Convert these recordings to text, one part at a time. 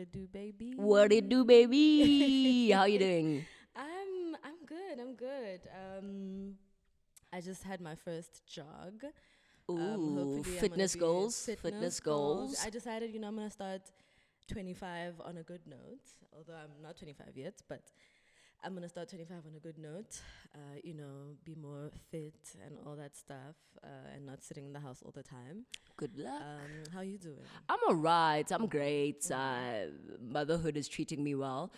it do, baby? What it do, baby? How you doing? I'm good. I'm good. I just had my first jog. Ooh, Hopefully I'm gonna fitness be goals. fitness Fitness goals. goals. I decided, I'm gonna start 25 on a good note. Although I'm not 25 yet, but I'm gonna start 25 on a good note. Be more fit and all that stuff, and not sitting in the house all the time. Good luck. How you doing? I'm alright. I'm great. Motherhood is treating me well.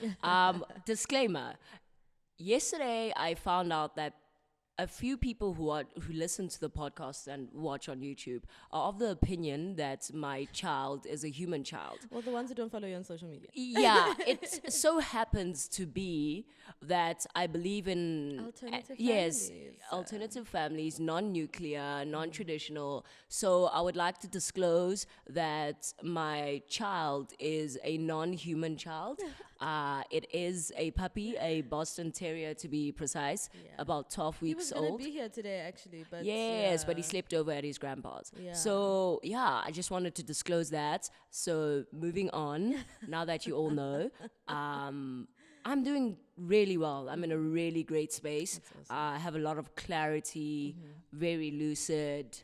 Disclaimer. Yesterday, I found out that a few people who listen to the podcast and watch on YouTube are of the opinion that my child is a human child. Well, the ones who don't follow you on social media. Yeah, it so happens to be that I believe in Alternative yes, families. alternative families, non-nuclear, non-traditional. So I would like to disclose that my child is a non-human child. It is a puppy, a Boston Terrier to be precise, Yeah. about 12 He was weeks gonna old. be here today, actually, but Yes, but he yeah. slept over at his grandpa's. Yeah. So, yeah, I just wanted to disclose that. So, moving on, now that you all know, I'm doing really well. I'm in a really great space. That's awesome. I have a lot of clarity, very lucid.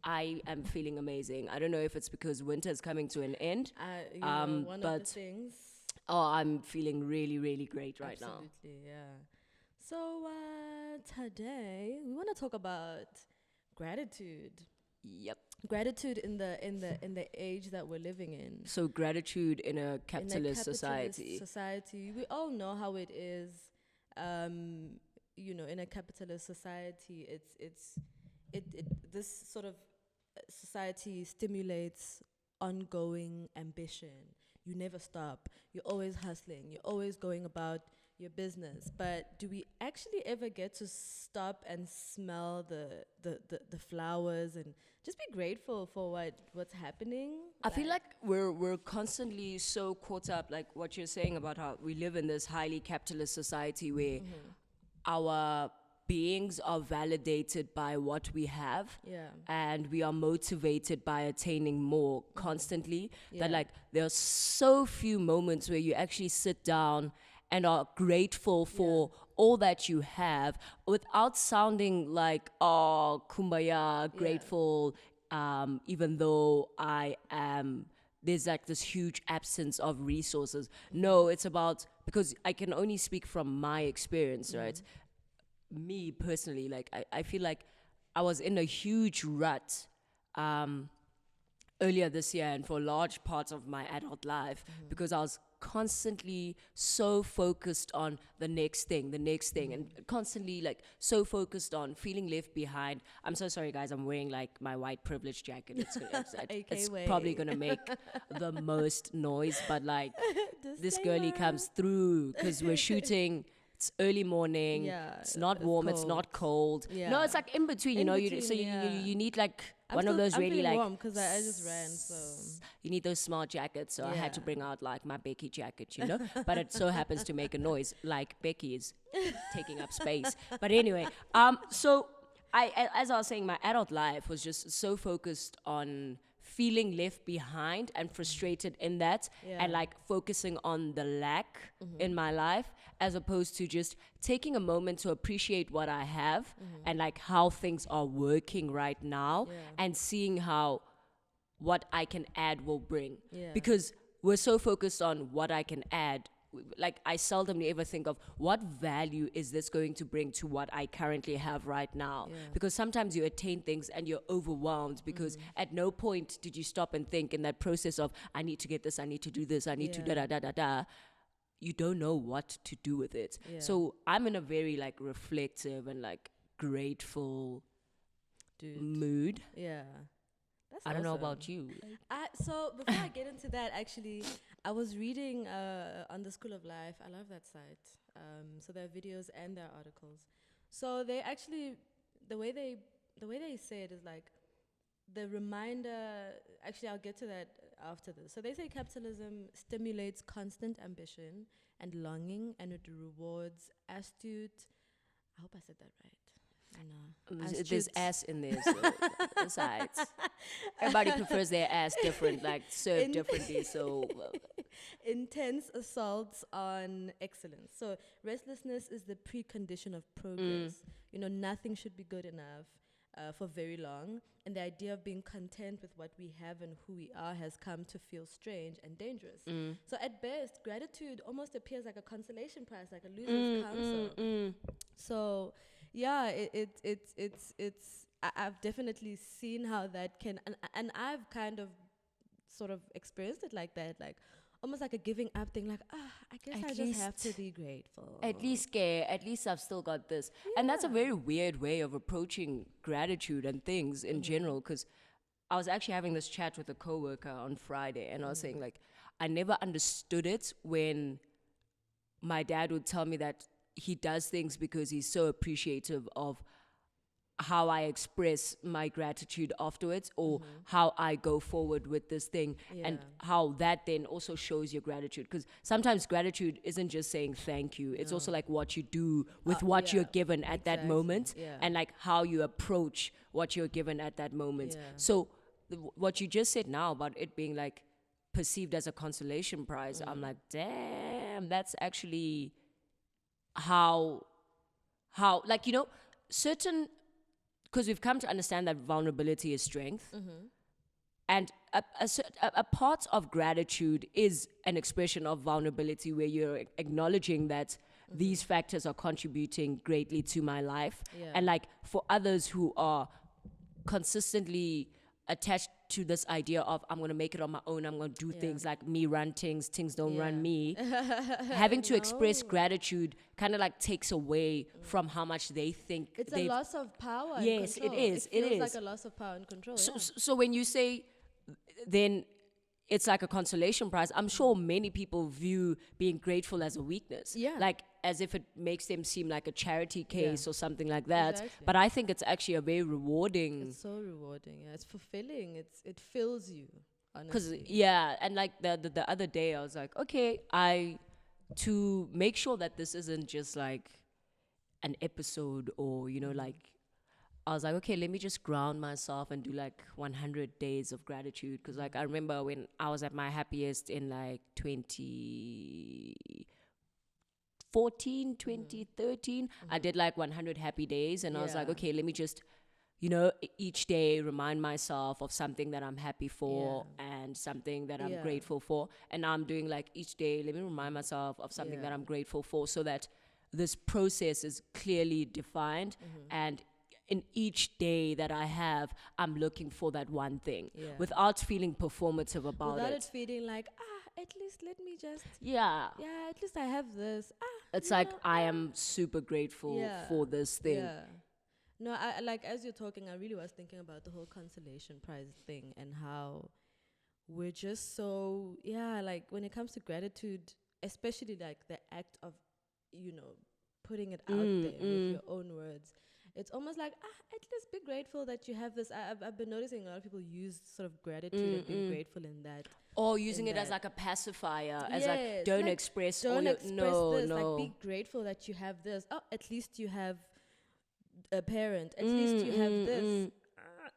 I am feeling amazing. I don't know if it's because winter is coming to an end. One of the but things. oh, I'm feeling really, really great right now. Absolutely, yeah. So today we want to talk about gratitude. Yep. Gratitude in the age that we're living in. So, gratitude in a In a capitalist society. society, we all know how it is. In a capitalist society, this sort of society stimulates ongoing ambition. You never stop. You're always hustling. You're always going about your business. But do we actually ever get to stop and smell the flowers and just be grateful for what's happening? I feel like we're constantly so caught up, like what you're saying about how we live in this highly capitalist society where our beings are validated by what we have, Yeah. and we are motivated by attaining more constantly. That Yeah. like there are so few moments where you actually sit down and are grateful for all that you have without sounding like, oh, kumbaya, grateful, even though I am, there's like this huge absence of resources. No, it's about, because I can only speak from my experience, right? Me personally, like I feel like I was in a huge rut earlier this year and for large parts of my adult life, because I was constantly so focused on the next thing, and constantly like so focused on feeling left behind. I'm so sorry, guys. I'm wearing like my white privilege jacket. It's AK probably way. gonna make the most noise, but like this girly Disclaimer. comes through because we're shooting. It's early morning. Yeah, It's not it's warm. It's cold. not cold. No, Yeah. it's like in between. In You between, so yeah. you need like I'm one of those I'm really feeling like warm because I just ran. So you need those smart jackets. So I had to Yeah. bring out like my Becky jacket, but it so happens to make a noise like Becky is taking up space. But anyway, so as I was saying, my adult life was just so focused on feeling left behind and frustrated in that, Yeah. and like focusing on the lack in my life, as opposed to just taking a moment to appreciate what I have and like how things are working right now, Yeah. and seeing how what I can add will bring. Yeah. Because we're so focused on what I can add. Like, I seldomly ever think of what value is this going to bring to what I currently have right now. Yeah. Because sometimes you attain things and you're overwhelmed because at no point did you stop and think in that process of, I need to get this, I need to do this, I need to da Yeah. da da da da. You don't know what to do with it. Yeah. So I'm in a very like reflective and like grateful Dude. mood. Yeah. That's I don't know awesome. about you. So before I get into that, actually, I was reading on the School of Life. I love that site. So there are videos and there are articles. So they actually, the way they say it is like the reminder. Actually, I'll get to that after this. So they say capitalism stimulates constant ambition and longing, and it rewards astute. I hope I said that right. No. There's ass in there, so besides. Everybody prefers their ass different, like served differently, so... Intense assaults on excellence. So restlessness is the precondition of progress. Nothing should be good enough for very long. And the idea of being content with what we have and who we are has come to feel strange and dangerous. So at best, gratitude almost appears like a consolation prize, like a loser's counsel. So yeah, I've definitely seen how that can, and I've kind of sort of experienced it like that, like almost like a giving up thing, like, I guess I just have to be grateful. At least I've still got this. Yeah. And that's a very weird way of approaching gratitude and things in general, because I was actually having this chat with a coworker on Friday, and I was saying, like, I never understood it when my dad would tell me that he does things because he's so appreciative of how I express my gratitude afterwards, or how I go forward with this thing, and how that then also shows your gratitude. Because sometimes gratitude isn't just saying thank you, it's also like what you do with what you're given at that moment, and like how you approach what you're given at that moment. So what you just said now about it being like perceived as a consolation prize, I'm like, damn, that's actually how like, certain, because we've come to understand that vulnerability is strength. And a part of gratitude is an expression of vulnerability, where you're acknowledging that these factors are contributing greatly to my life. And like for others who are consistently attached to this idea of, I'm going to make it on my own, I'm going to do things, like me run things don't run me. Having to express gratitude kind of like takes away from how much they think. It's a loss of power. Yes, and control. it is. It feels like a loss of power and control. So when you say, then it's like a consolation prize, I'm sure many people view being grateful as a weakness. Like as if it makes them seem like a charity case or something like that. Exactly. But I think it's actually a very rewarding. It's so rewarding. Yeah, it's fulfilling. It fills you. Because and like the other day I was like, okay, to make sure that this isn't just like an episode, or like, I was like, okay, let me just ground myself and do like 100 days of gratitude. Because like I remember when I was at my happiest in like 2014, 2013, I did like 100 happy days, and I was like, okay, let me just, each day remind myself of something that I'm happy for and something that I'm grateful for. And now I'm doing like each day, let me remind myself of something that I'm grateful for, so that this process is clearly defined. And in each day that I have, I'm looking for that one thing without feeling performative about without it. it feeling like, at least let me just, at least I have this. It's like, I am super grateful for this thing. No, I like, as you're talking, I really was thinking about the whole consolation prize thing, and how we're just so, like when it comes to gratitude, especially like the act of, putting it out there with your own words. It's almost like, at least be grateful that you have this. I've been noticing a lot of people use sort of gratitude and being grateful in that. Or using it as like a pacifier, as like, don't like, express don't express this. no. Like, be grateful that you have this. Oh, at least you have a parent. At least you have this.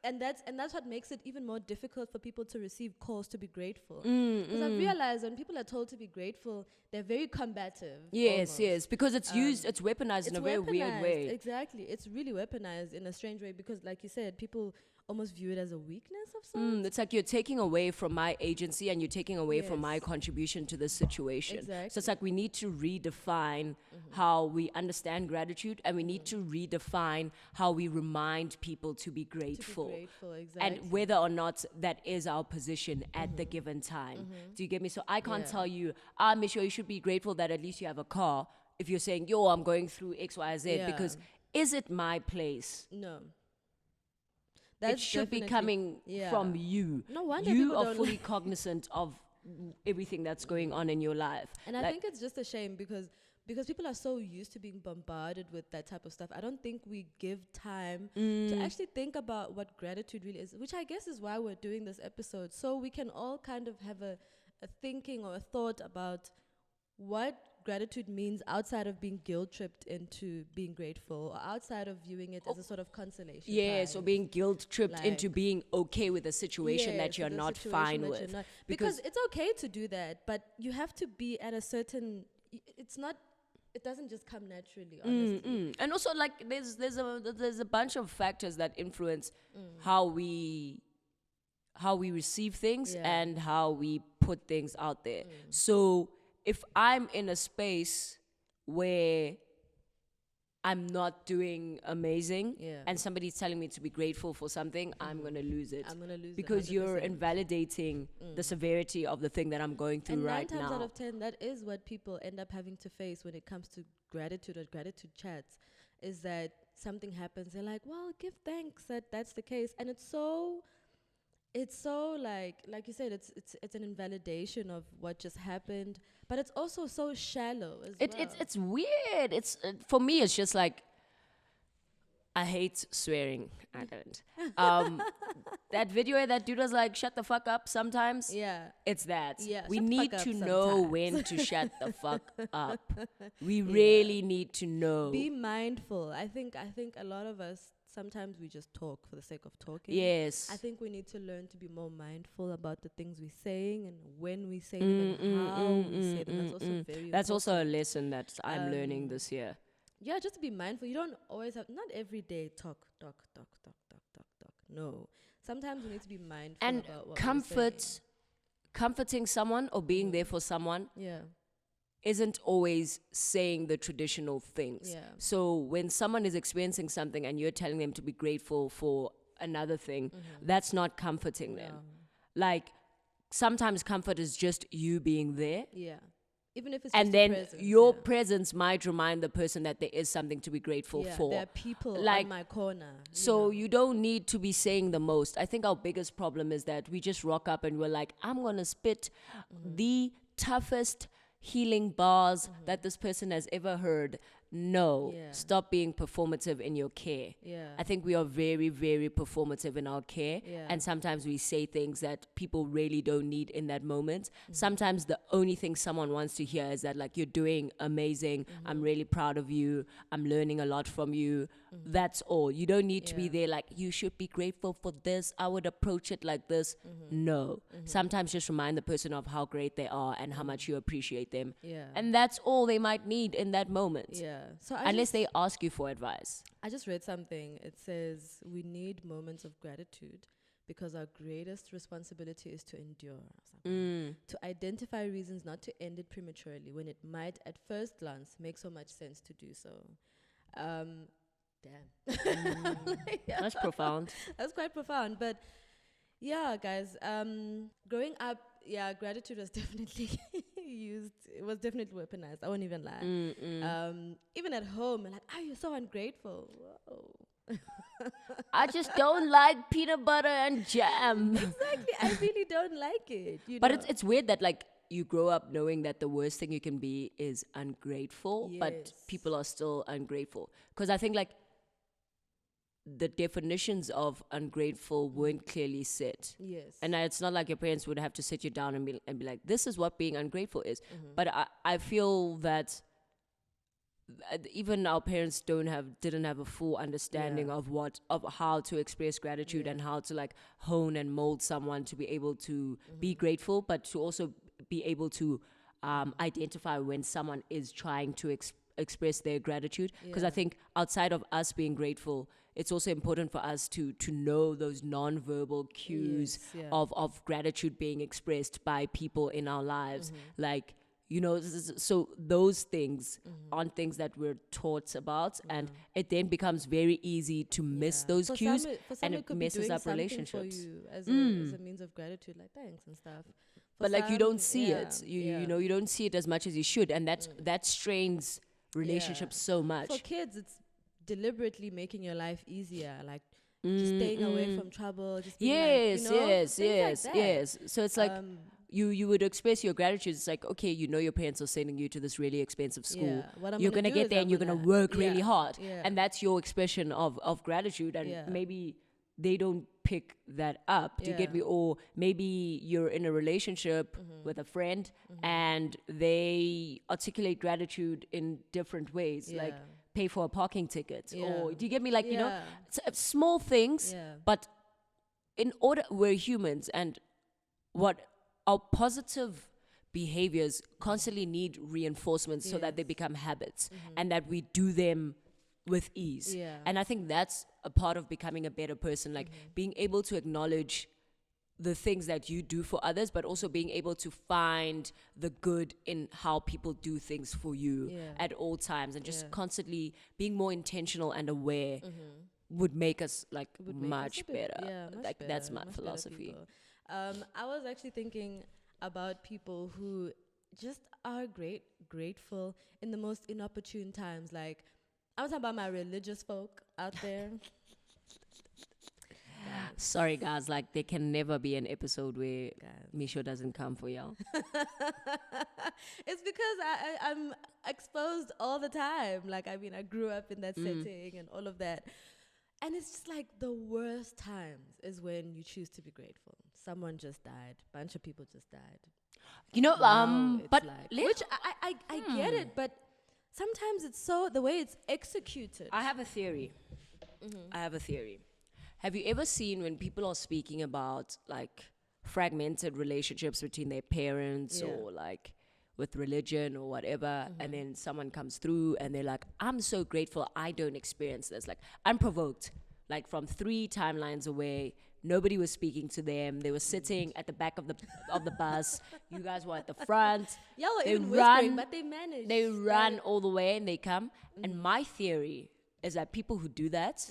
And that's what makes it even more difficult for people to receive calls to be grateful. Because I've realized when people are told to be grateful, they're very combative. Yes, because it's used, it's weaponized in a very weird way. Exactly. It's really weaponized in a strange way, because like you said, people almost view it as a weakness of sorts. It's like you're taking away from my agency, and you're taking away from my contribution to this situation. Exactly. So it's like we need to redefine how we understand gratitude, and we need to redefine how we remind people to be grateful. Exactly. And whether or not that is our position at the given time. Do you get me? So I can't tell you, Michelle, you should be grateful that at least you have a car, if you're saying, I'm going through X, Y, Z, because is it my place? No. It should be coming from you. No wonder you are fully cognizant of everything that's going on in your life. And I think it's just a shame, because people are so used to being bombarded with that type of stuff. I don't think we give time to actually think about what gratitude really is, which I guess is why we're doing this episode. So we can all kind of have a thinking or a thought about what gratitude means outside of being guilt tripped into being grateful, or outside of viewing it as a sort of consolation. Yes, or prize. being guilt tripped into Like- being okay with a situation that Yes, you're the not situation fine that with. you're not- Because because it's okay to do that, but you have to be at a certain. It's not. It doesn't just come naturally, honestly. And also, like, there's a bunch of factors that influence how we receive things Yeah. and how we put things out there. So if I'm in a space where I'm not doing amazing, Yeah. and somebody's telling me to be grateful for something, I'm gonna lose it. I'm gonna lose it because you're 100%. invalidating the severity of the thing that I'm going through And right 9 times now. out of 10, that is what people end up having to face when it comes to gratitude or gratitude chats, is that something happens. They're like, well, give thanks that that's the case. And it's so like you said, it's an invalidation of what just happened, but it's also so shallow as well. It's weird. It's for me. It's just like I hate swearing. I don't. That video where that dude was like, "Shut the fuck up." Sometimes, Yeah. it's that. Yeah, We shut the need fuck to up know sometimes. when to shut the fuck up. We really need to know. Be mindful. I think a lot of us sometimes we just talk for the sake of talking. Yes. I think we need to learn to be more mindful about the things we're saying and when we say them and how we say them. That's also very That's important. also a lesson that I'm learning this year. Yeah, just to be mindful. You don't always have, not every day talk. No. Sometimes we need to be mindful And about what we're saying. comforting someone or being there for someone Yeah. isn't always saying the traditional things. Yeah. So when someone is experiencing something and you're telling them to be grateful for another thing, that's not comforting them. Like, sometimes comfort is just you being there. Yeah. Even if it's And just then a presence, your yeah. presence might remind the person that there is something to be grateful Yeah, for. there are people Like, on my corner. So you don't need to be saying the most. I think our biggest problem is that we just rock up and we're like, I'm going to spit the toughest healing bars that this person has ever heard. No, Yeah. stop being performative in your care. Yeah. I think we are very, very performative in our care. Yeah. And sometimes we say things that people really don't need in that moment. Sometimes the only thing someone wants to hear is that, like, you're doing amazing. I'm really proud of you. I'm learning a lot from you. That's all. You don't need to be Yeah. there like, you should be grateful for this. I would approach it like this. No. Sometimes just remind the person of how great they are and how much you appreciate them. Yeah. And that's all they might need in that moment. Yeah. So Unless they ask you for advice. I just read something. It says we need moments of gratitude because our greatest responsibility is to endure. To identify reasons not to end it prematurely when it might, at first glance, make so much sense to do so. Damn. Yeah. That's profound. That's quite profound. But yeah, guys, growing up, yeah, gratitude was definitely used. It was definitely weaponized. I won't even lie. Even at home, like, oh, you're so ungrateful. Whoa. I just don't like peanut butter and jam. Exactly. I really don't like it. You But know? it's weird that, like, you grow up knowing that the worst thing you can be is ungrateful, but Yes. people are still ungrateful. Because I think, like, the definitions of ungrateful weren't clearly set. Yes. And it's not like your parents would have to sit you down and be like, this is what being ungrateful is. But I feel that even our parents didn't have a full understanding Yeah. of how to express gratitude and how to, like, hone and mold someone to be able to be grateful, but to also be able to identify when someone is trying to express their gratitude. Because I Yeah. think outside of us being grateful, it's also important for us to know those non-verbal cues Yes, yeah. of gratitude being expressed by people in our lives. Like, you know, so those things aren't things that we're taught about, and it then becomes very easy to miss Yeah. those For cues, some and it could be messes doing up something relationships. for you as a means of gratitude, like thanks and stuff. For But, like, you don't some, see yeah, it. You yeah. know, you don't see it as much as you should, and that strains relationships so much. For kids, it's deliberately making your life easier, like just staying away from trouble. Just being Yes, like, you know, yes, things yes, like that. yes. So it's like you would express your gratitude. It's like, okay, you know, your parents are sending you to this really expensive school. Yeah. What I'm You're gonna gonna do get is there I'm and you're gonna gonna- work really yeah, hard, yeah. and that's your expression of gratitude. And Yeah. maybe they don't pick that up. Do you get Yeah. me? Or maybe you're in a relationship with a friend and they articulate gratitude in different ways, like Yeah. pay for a parking ticket. Yeah. Or do you get me? Like, you know, Yeah. small things, Yeah. but in order, we're humans, and what our positive behaviors constantly need reinforcement so that they Yes. become habits and that we do them with ease. Yeah. And I think that's a part of becoming a better person, like being able to acknowledge the things that you do for others, but also being able to find the good in how people do things for you Yeah. at all times, and just Yeah. constantly being more intentional and aware would make us like Would make us much a bit- better. Yeah, much Like better, that's my much better philosophy. people. I was actually thinking about people who just are grateful in the most inopportune times. Like, I was talking about my religious folk out there. Sorry guys, like there can never be an episode where Guys. Misho doesn't come for y'all. It's because I'm exposed all the time. Like, I mean, I grew up in that setting and all of that. And it's just like the worst times is when you choose to be grateful. Someone just died. Bunch of people just died. You know, Now it's but like, let- which I get it, but sometimes it's so the way it's executed. I have a theory. I have a theory. Have you ever seen when people are speaking about like fragmented relationships between their parents Yeah. or like with religion or whatever, and then someone comes through and they're like, I'm so grateful I don't experience this. Like, unprovoked, like from 3 timelines away, nobody was speaking to them. They were sitting at the back of the bus. You guys were at the front. Y'all are They even whispering, run- but they manage. They run all the way and they come. And my theory is that people who do that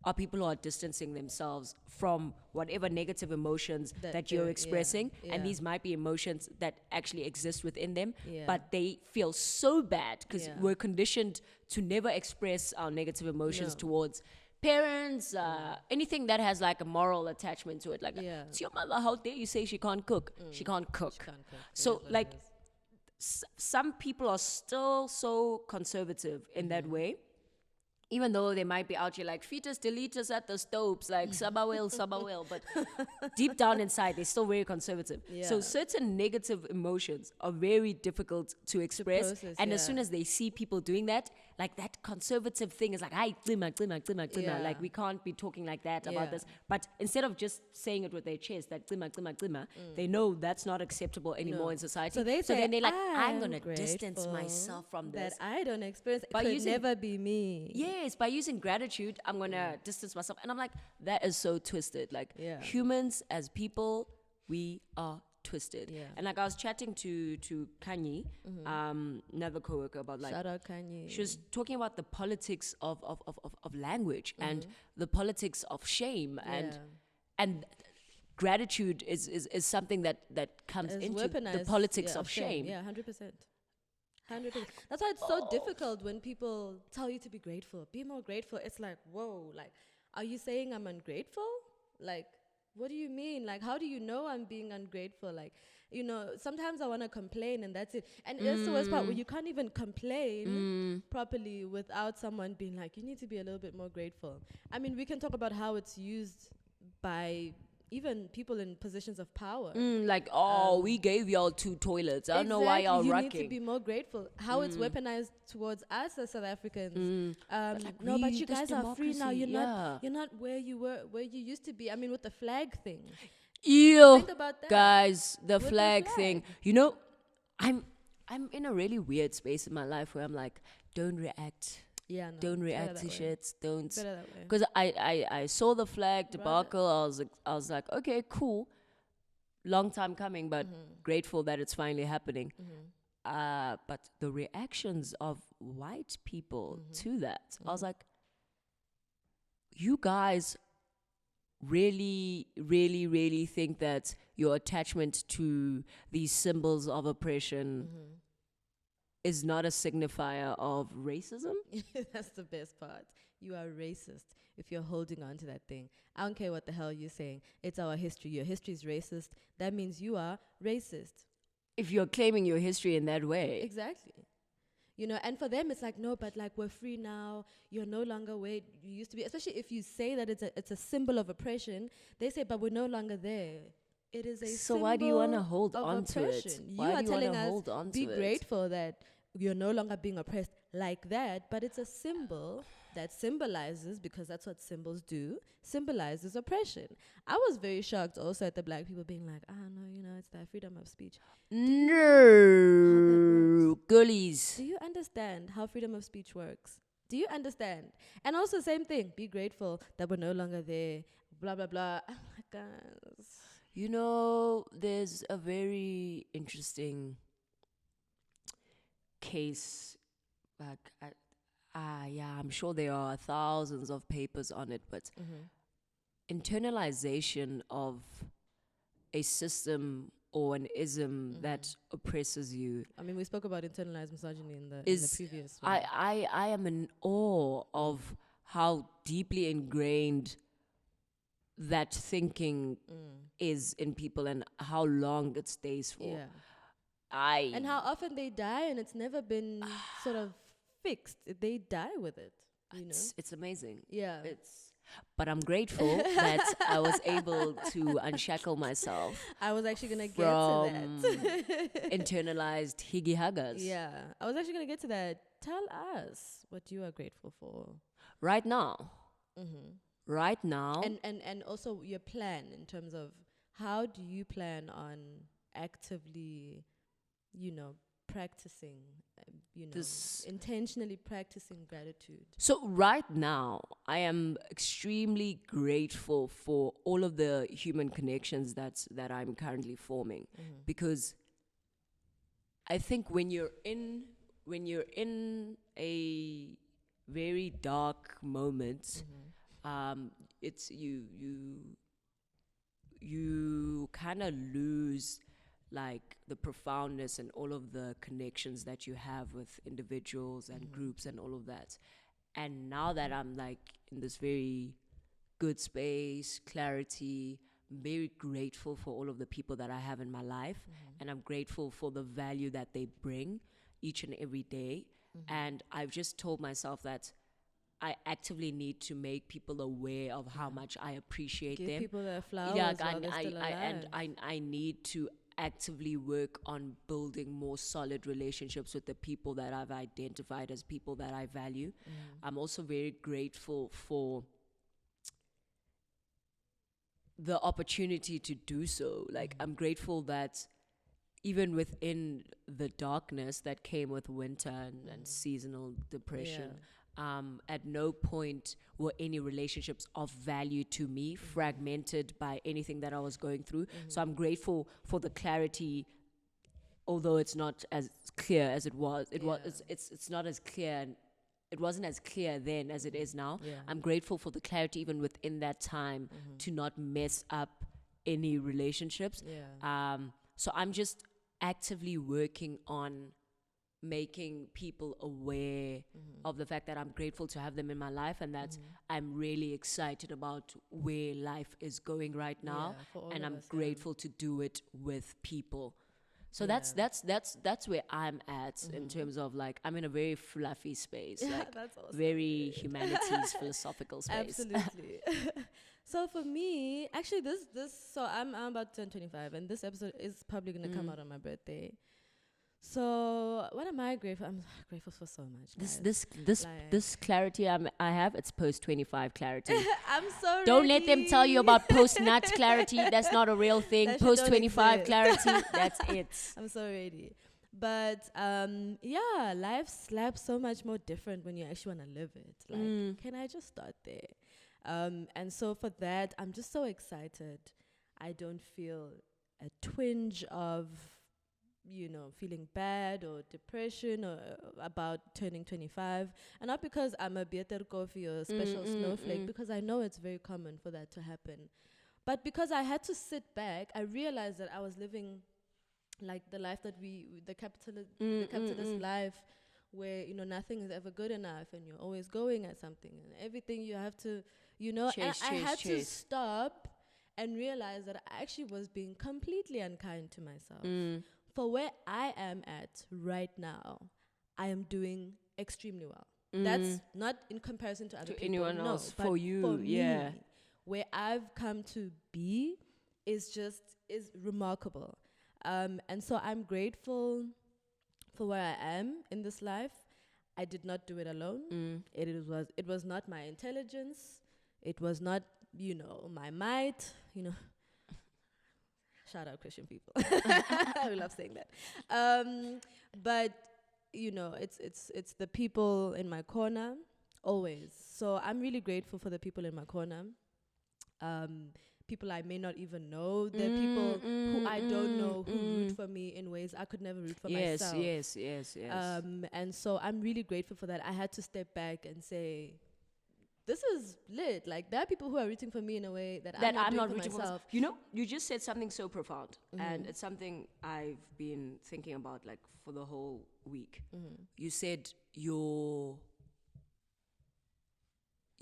are people who are distancing themselves from whatever negative emotions That that you're they're- yeah, expressing. yeah. And these might be emotions that actually exist within them, Yeah. but they feel so bad because Yeah. we're conditioned to never express our negative emotions No. towards parents, anything that has like a moral attachment to it. Like, Yeah. it's your mother, how dare you say she can't cook? She can't cook. Can't cook. It So, is what it like, is. some people are still so conservative in that way, even though they might be out here like fetus deletus at the stoves, like sabawel, but deep down inside they're still very conservative. So Yeah. certain negative emotions are very difficult to express, process, and as yeah. soon as they see people doing that, like that conservative thing is like, "Hi, glima, Yeah. like we can't be talking like that about Yeah. this." But instead of just saying it with their chest, that glima, they know that's not acceptable anymore No. in society. So they say, then they're like, "I'm gonna "I'm distance grateful myself from this." that I don't experience. It By could using- never be me. Yes, by using gratitude, I'm gonna distance myself. And I'm like, that is so twisted. Like, Yeah. humans as people, we are twisted. Yeah. And like, I was chatting to Kanye, another coworker, about like, Shout out Kanye. she was talking about the politics of language and the politics of shame and gratitude is something that comes It's into the weaponized, politics yeah, of shame. Yeah, 100%. 100%. That's why it's so difficult when people tell you to be grateful. Be more grateful. It's like, whoa, like, are you saying I'm ungrateful? Like, what do you mean? Like, how do you know I'm being ungrateful? Like, you know, sometimes I want to complain and that's it. And it's the worst part where you can't even complain properly without someone being like, you need to be a little bit more grateful. I mean, we can talk about how it's used by even people in positions of power. Like, we gave y'all 2 toilets. I don't know why y'all you rucking. need to be more grateful. How it's weaponized towards us as South Africans. like, No, but we- you this guys are free now. democracy, You're yeah. not. You're not where you were, where you used to be. I mean, with the flag thing. Ew, Think about that. guys, the With the flag thing. flag. You know, I'm in a really weird space in my life where I'm like, don't react. Yeah, no, Don't it's better react that to way. shit. Don't. Better that way. Because I saw the flag debacle. I was like, okay, cool. Long time coming, but grateful that it's finally happening. But the reactions of white people to that, I was like, you guys really, really, really think that your attachment to these symbols of oppression is not a signifier of racism? That's the best part. You are racist if you're holding on to that thing. I don't care what the hell you're saying. It's our history. Your history is racist. That means you are racist. If you're claiming your history in that way. Exactly. You know, and for them it's like, no, but like we're free now. You're no longer where you used to be. Especially if you say that it's a symbol of oppression, they say, but we're no longer there. It is a So why do you want to hold of on to it? oppression. You Why are do you want telling to us, hold on be to it? grateful that you're no longer being oppressed like that, but it's a symbol that symbolizes, because that's what symbols do, symbolizes oppression. I was very shocked also at the black people being like, no, you know, it's that freedom of speech. No, girlies. Do you understand how freedom of speech works? Do you understand? And also same thing, be grateful that we're no longer there, blah, blah, blah. Oh my gosh. You know, there's a very interesting case. Like, yeah, I'm sure there are thousands of papers on it, but internalization of a system or an ism that oppresses you. I mean, we spoke about internalized misogyny in the previous one. I am in awe of how deeply ingrained that thinking is in people and how long it stays for. Yeah. And how often they die and it's never been sort of fixed. They die with it, you know? It's amazing. Yeah. But I'm grateful that I was able to unshackle myself. I was actually going to get to that. Internalized higgy huggers. Yeah. I was actually going to get to that. Tell us what you are grateful for. Right now. Right now. And also your plan in terms of how do you plan on actively, you know, practicing, intentionally practicing gratitude. So right now, I am extremely grateful for all of the human connections that I'm currently forming, because I think when you're in a very dark moment, it's you kind of lose like the profoundness and all of the connections that you have with individuals and groups and all of that. And now that I'm like in this very good space, clarity, I'm very grateful for all of the people that I have in my life. And I'm grateful for the value that they bring each and every day. And I've just told myself that I actively need to make people aware of how much I appreciate them. Give people their flowers while they're still alive. I need to actively work on building more solid relationships with the people that I've identified as people that I value. I'm also very grateful for the opportunity to do so. Like, I'm grateful that even within the darkness that came with winter and seasonal depression, at no point were any relationships of value to me fragmented by anything that I was going through. So I'm grateful for the clarity, although it's not as clear as it was. It's not as clear, and it wasn't as clear then as it is now. I'm grateful for the clarity even within that time to not mess up any relationships. So I'm just actively working on making people aware of the fact that I'm grateful to have them in my life, and that I'm really excited about where life is going right now, and I'm grateful to do it with people. So that's where I'm at in terms of, like, I'm in a very fluffy space, like that's awesome. very humanities philosophical space. Absolutely. So for me, actually, so I'm about to turn 25, and this episode is probably going to come out on my birthday. So what am I grateful? I'm grateful for so much, guys. This clarity I have, it's post 25 clarity. I'm so Don't ready. let them tell you about post nut clarity. That's not a real thing. That shit Post don't 25 exist. clarity, that's it. I'm so ready. But life slaps so much more different when you actually want to live it. Like, can I just start there? And so for that, I'm just so excited. I don't feel a twinge of, feeling bad or depression or about turning 25. And not because I'm a Beater Kofi or a special snowflake, because I know it's very common for that to happen. But because I had to sit back, I realized that I was living like the life that the capitalist life, where, nothing is ever good enough and you're always going at something and everything you have to, I had to stop and realize that I actually was being completely unkind to myself. For where I am at right now, I am doing extremely well. That's not in comparison to other To people. anyone no, else, but for you, for yeah. me, where I've come to be is remarkable. And so I'm grateful for where I am in this life. I did not do it alone. It was not my intelligence. It was not, my might, Shout out Christian people. We love saying that. But it's the people in my corner always. So I'm really grateful for the people in my corner. People I may not even know. They're people who I don't know who root for me in ways I could never root for myself. Yes. And so I'm really grateful for that. I had to step back and say, this is lit. Like, there are people who are rooting for me in a way that I'm not rooting for myself. You just said something so profound, and it's something I've been thinking about like for the whole week. You said you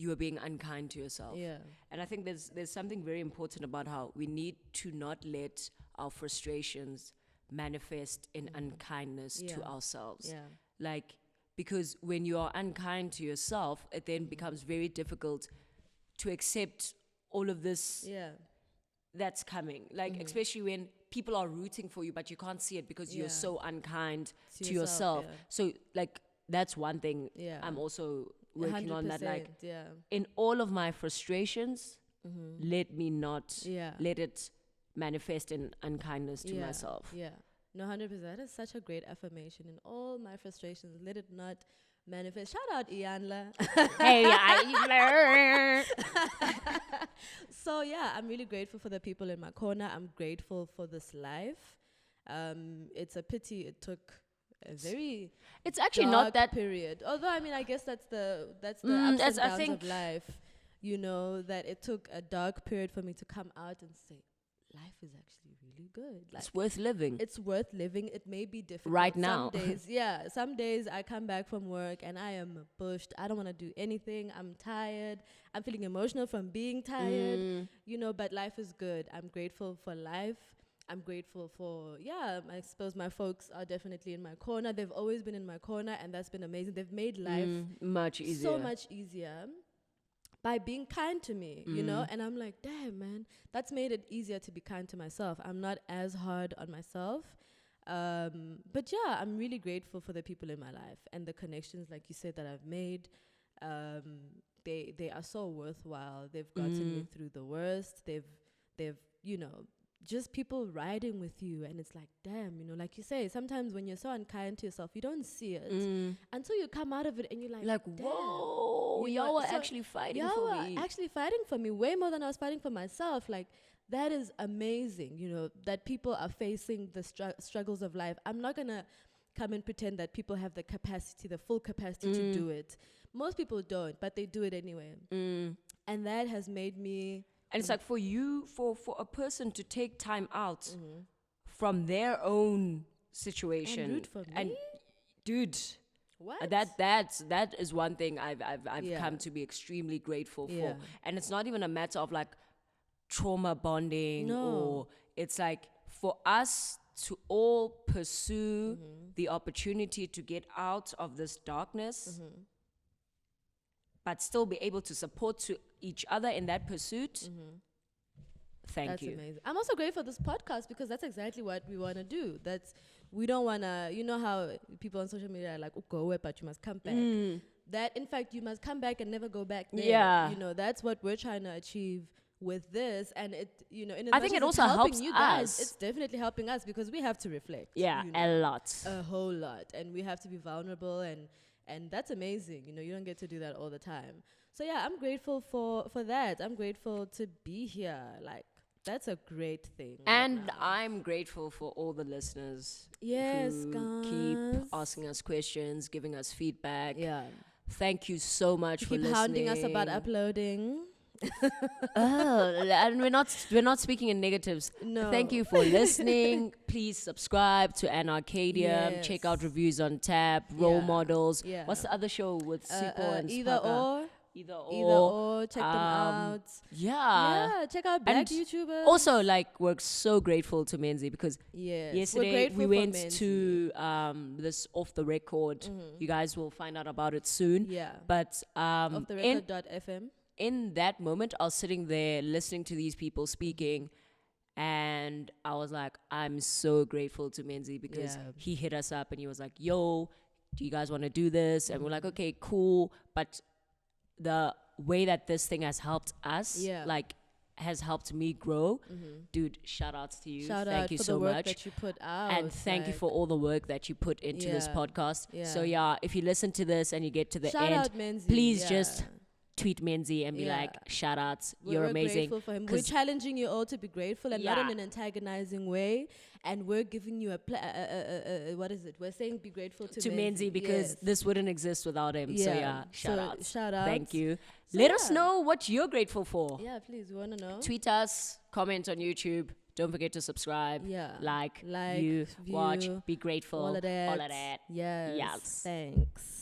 are being unkind to yourself. Yeah. And I think there's something very important about how we need to not let our frustrations manifest in unkindness to ourselves. Yeah. Like, because when you are unkind to yourself, it then becomes very difficult to accept all of this that's coming. Like, especially when people are rooting for you, but you can't see it because you're so unkind to yourself. Yeah. So, like, that's one thing I'm also working on. That, like, in all of my frustrations, let me not let it manifest in unkindness to myself. Yeah. No, 100%. That is such a great affirmation. In all my frustrations, let it not manifest. Shout out Iyanla. Hey, Iyanla. So yeah, I'm really grateful for the people in my corner. I'm grateful for this life. It's a pity it took a very it's actually dark not that period. Although I mean, I guess that's the ups and downs of life. That it took a dark period for me to come out and say, life is actually really good. Like, it's worth living. It's worth living. It may be difficult. Right now. Some days I come back from work and I am bushed. I don't want to do anything. I'm tired. I'm feeling emotional from being tired. But life is good. I'm grateful for life. I'm grateful for, I suppose my folks are definitely in my corner. They've always been in my corner, and that's been amazing. They've made life much easier. So much easier by being kind to me, and I'm like, damn, man, that's made it easier to be kind to myself. I'm not as hard on myself. But yeah, I'm really grateful for the people in my life and the connections, like you said, that I've made. They are so worthwhile. They've gotten me through the worst. They've just people riding with you, and it's like, damn, like you say, sometimes when you're so unkind to yourself, you don't see it until you come out of it, and you're like, whoa, y'all were actually fighting for me. Actually fighting for me way more than I was fighting for myself. Like, that is amazing, that people are facing the struggles of life. I'm not gonna come and pretend that people have the full capacity to do it. Most people don't, but they do it anyway. And that has made me. And it's like, for a person to take time out from their own situation and root for me? And dude, what? That is one thing I've come to be extremely grateful for. And it's not even a matter of like trauma bonding, or it's like for us to all pursue the opportunity to get out of this darkness, but still be able to support to each other in that pursuit. Thank you. That's amazing. I'm also grateful for this podcast, because that's exactly what we want to do. We don't want to, how people on social media are like, go away, but you must come back. That, in fact, you must come back and never go back there. Yeah. That's what we're trying to achieve with this. And it, I think it also helps you guys. us. It's definitely helping us, because we have to reflect. Yeah, a lot. A whole lot. And we have to be vulnerable, and that's amazing. You don't get to do that all the time. So yeah, I'm grateful for that. I'm grateful to be here. Like, that's a great thing. And right now. I'm grateful for all the listeners who guys. Keep asking us questions, giving us feedback. Yeah. Thank you so much for listening. Keep hounding us about uploading. And we're not speaking in negatives. No. Thank you for listening. Please subscribe to An Arcadium. Yes. Check out reviews on tap, role models. Yeah. What's the other show with Sipo and Either Spaka? or. Either Either or, check them out. Yeah, check out black And YouTubers. also, like, we're so grateful to Menzi because Yes, yesterday we went Menzi. to this off the record. You guys will find out about it soon. Yeah. But Off the record.fm. in that moment, I was sitting there listening to these people speaking, and I was like, I'm so grateful to Menzi because he hit us up and he was like, yo, do you guys want to do this? And we're like, okay, cool. But the way that this thing has helped us, like, has helped me grow. Dude, shout outs to you. Thank you for so the work much. that you put out. And thank you for all the work that you put into this podcast. Yeah. So yeah, if you listen to this and you get to the shout end, out Menzi. please just tweet Menzi and be like, shout outs, you're amazing. Grateful for him. We're challenging you all to be grateful and not in an antagonizing way. And we're giving you what is it? We're saying be grateful to Menzi because this wouldn't exist without him. So yeah, shout out. Shout out. Thank you. So let us know what you're grateful for. Yeah, please. We want to know. Tweet us, comment on YouTube. Don't forget to subscribe. Yeah. Like, view, watch, be grateful. All of that. Yes. Yes. Thanks.